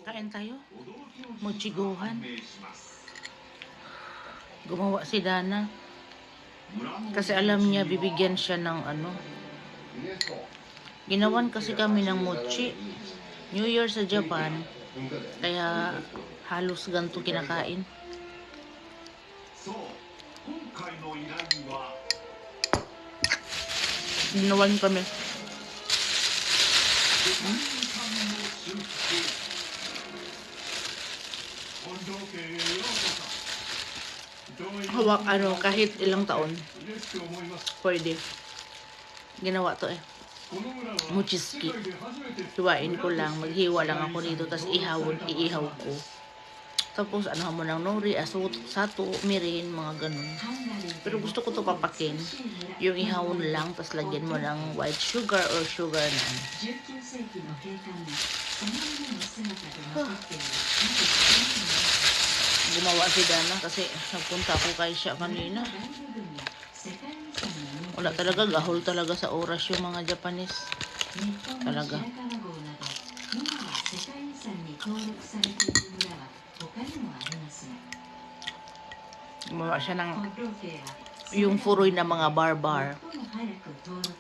Kain tayo. Mochiguhan. Gumawa si Dana. Kasi alam niya bibigyan siya ng ano. Ginawan kasi kami ng mochi. New Year sa Japan. Kaya halos ganito kinakain. Ginawan kami. Hawak ano, kahit ilang taon pwede. Ginawa to eh. Mochiski. Hiwain ko lang, maghiwa lang ako dito, tapos iihaw ko. Tapos ano mo ng nori, asot, sato, mirin, mga ganun. Pero gusto ko to papakin. Yung ihawon lang, tapos lagyan mo ng white sugar or sugar na. Gumawa si Dana kasi nagpunta ako kay siya kanina. Wala talaga, gahol talaga sa oras yung mga Japanese. Talaga. Gumawa siya ng yung furoy na mga bar-bar.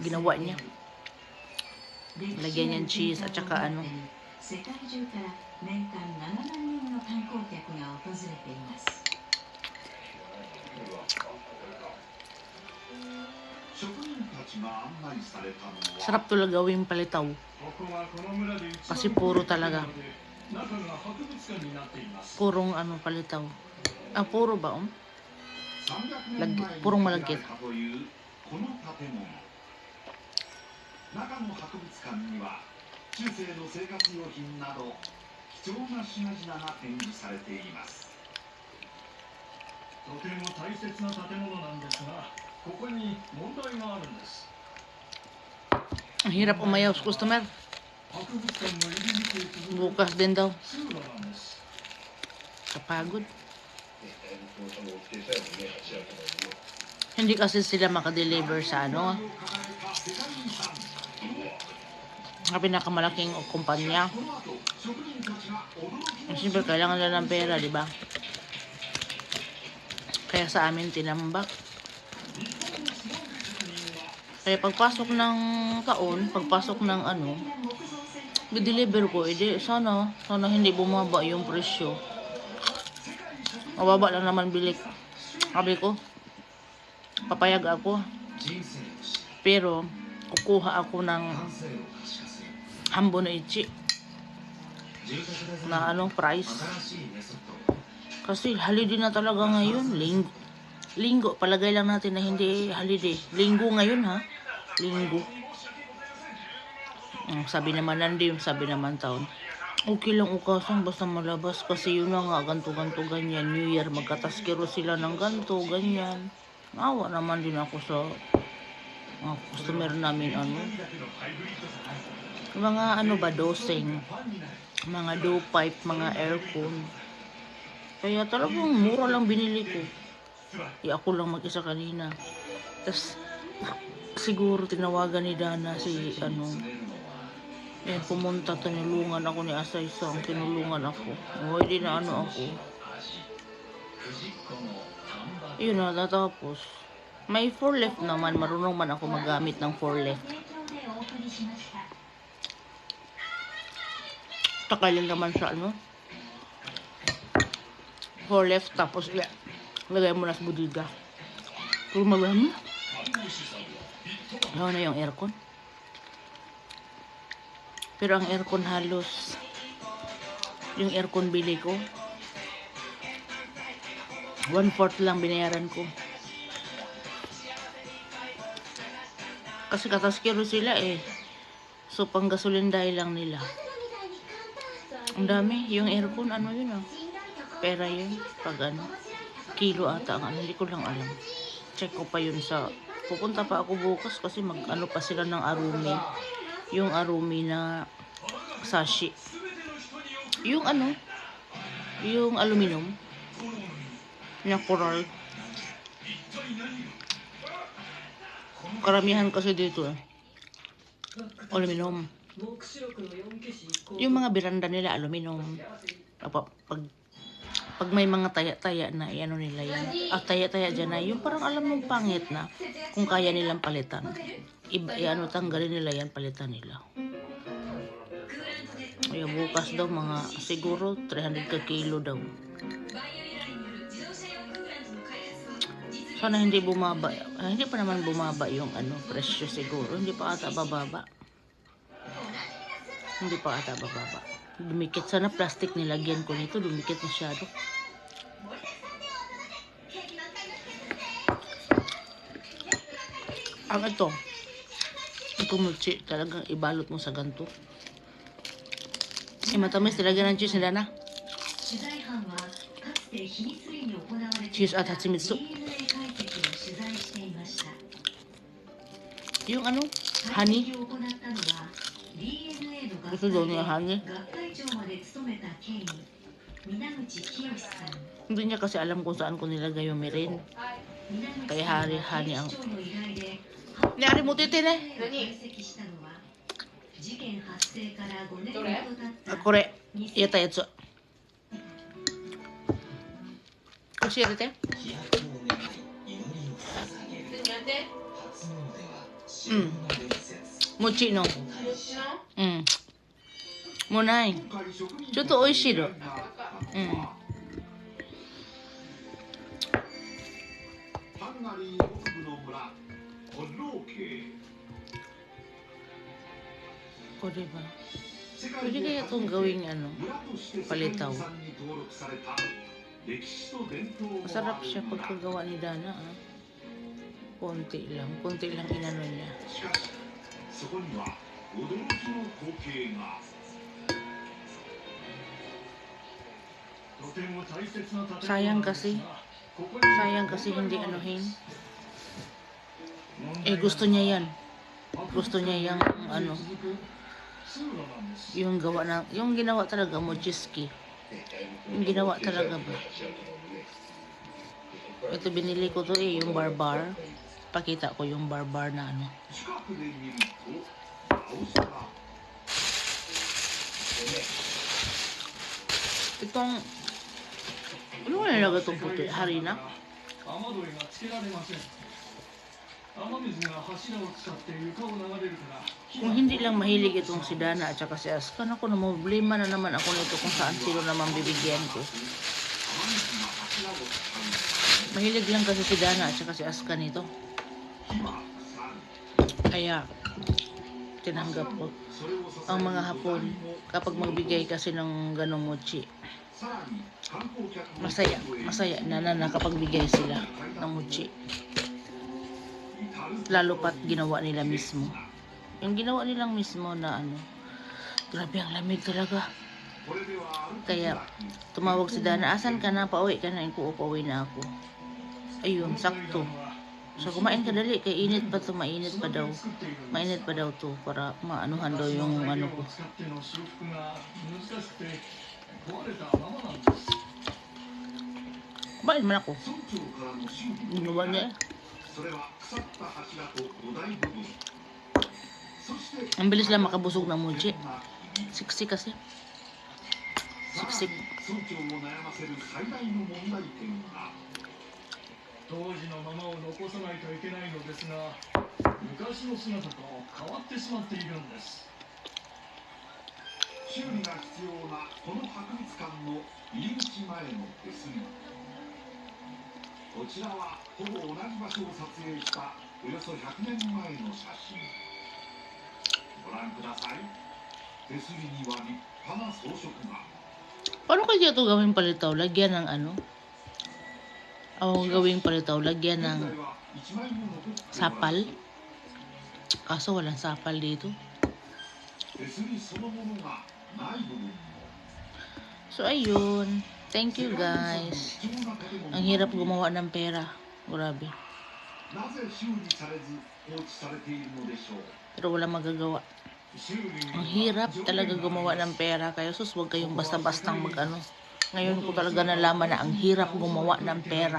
Ginawa niya. Lagyan niya cheese at saka ano. Sarap talaga gawing palitaw. Kasi puro talaga. Purong ano palitaw. Ah, puro ba purong malagkit. Ang hirap umayaw sa customer. Bukas din daw. Kapagod. Hindi kasi sila makadeliver sa ano. Ang pinakamalaking kumpanya. Siyempre kailangan nila ng pera, di ba? Kaya sa amin tinambak. Kaya pagpasok ng taon, pagpasok ng ano, i-deliver ko, sana hindi bumaba yung presyo. Mababa lang naman bilik. Sabi ko, papayag ako. Pero, kukuha ako ng hambo no ichi na anong price. Kasi holiday na talaga ngayon. Linggo. Palagay lang natin na hindi holiday. Linggo ngayon ha. Linggo. Sabi naman sabi naman taon. Okay lang ukasan basta malabas kasi yun na nga ganto-ganto ganyan. New Year magkataskero sila ng ganto ganyan. Naawa naman din ako sa mga customer namin ano. Mga ano ba dosing, mga dough pipe, mga aircon. Kaya talagang mura lang binili ko. Ako lang mag-isa kanina. Tapos siguro tinawagan ni Dana si ano. Yan, pumunta, tinulungan ako ni Asay-sang, tinulungan ako. Hindi na ano ako. Yun na, tapos. May 4 left naman, marunong man ako magamit ng 4 left. Takay lang naman sa ano. 4 left, tapos lagay mo na sa budiga. Kung marami. Ano na yung aircon. Pero ang aircon halos, yung aircon bili ko, 1/4 lang binayaran ko. Kasi kataskero sila eh. So pang gasolinday lang nila. Ang dami, yung aircon ano yun ah. Pera yun, pag ano, kilo ata ang ano, hindi ko lang alam. Check ko pa yun sa, pupunta pa ako bukas kasi mag ano pa sila ng arumi. Yung arumi na sashi. Yung ano, yung aluminum na coral. Karamihan kasi dito eh. Aluminum. Yung mga beranda nila, aluminum. Pag may mga taya-taya na, ano nila yan. Taya-taya dyan na, yung parang alam mong pangit na, kung kaya nilang palitan. Tanggalin nila yan, palitan nila. Ay, bukas daw, siguro 300 ka kilo daw. Sana hindi bumaba. Hindi pa naman bumaba yung presyo siguro. Hindi pa ata bababa. Hindi pa ata bababa. Dumikit. Sana plastic nilagyan ko nito. Dumikit masyado. Ang ito mochi, talagang ibalot mo sa ganito. Matamis, nilagyan ng cheese nila na. Cheese at hatsumitsu. Yung honey. Gusto daw niya honey. Hindi niya kasi alam kung saan ko nilagay yung mirin. Kaya honey ang... Nari mo titin eh. Kore. Yata yatsu. Kasi yata mochi no. Monai. ちょっと美味しいの。Pwede ba? Pwede kaya itong gawing palitaw. Masarap siya pagkagawa ni Dana. Konti lang inano niya. Sayang kasi hindi anuhin. Gusto niya yan. Gusto niya yung yung ginawa talaga mo Jiski. Yung ginawa talaga ba? Ito binili ko to yung barbar. Pakita ko yung barbar na Itong ano nga nalaga itong puti? Harina? Kung hindi lang mahilig itong si Dana at saka si Aska, naku, problema na naman ako nito kung saan sino naman bibigyan ko. Mahilig lang kasi si Dana at saka si Aska nito. Kaya tinanggap ko ang mga hapon kapag magbigay kasi ng ganong mochi. Masaya na nakapagbigay sila ng mochi. Lalo pat ginawa nila mismo. Yung ginawa nilang mismo na grabe ang lamig talaga. Kaya tumawag si Dana, asan ka na? Pauwi ka na. Pauwi na ako. Ayun, sakto. So kumain ka dali, kay init pa to, mainit pa daw to para maanuhan daw yung ko. Kumain man ako. Ginawa niya Ang bilis lang makabusog ng mochi. Siksik kasi. Siksik. 当時のままを残さないといけないのですが、昔の姿と変わってしまっているんです。修理が必要なこの博物館の入り口前の手すり。こちらはほぼ同じ場所を撮影したおよそ100年前の写真。ご覧ください。手すりには立派な装飾が。Paano kaya ito gawing palitaw? Lagyan ng gawing palitaw, lagyan ng sapal. Kaso walang sapal dito. So ayun, thank you guys. Ang hirap gumawa ng pera. Grabe. Pero walang magagawa. Ang hirap talaga gumawa ng pera. Kaya huwag kayong basta-bastang Ngayon ko talaga nalaman na ang hirap gumawa ng pera.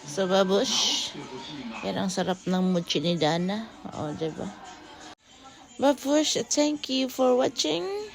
So, babush. Yan ang sarap ng mochi ni Dana. O, diba? Babush, thank you for watching.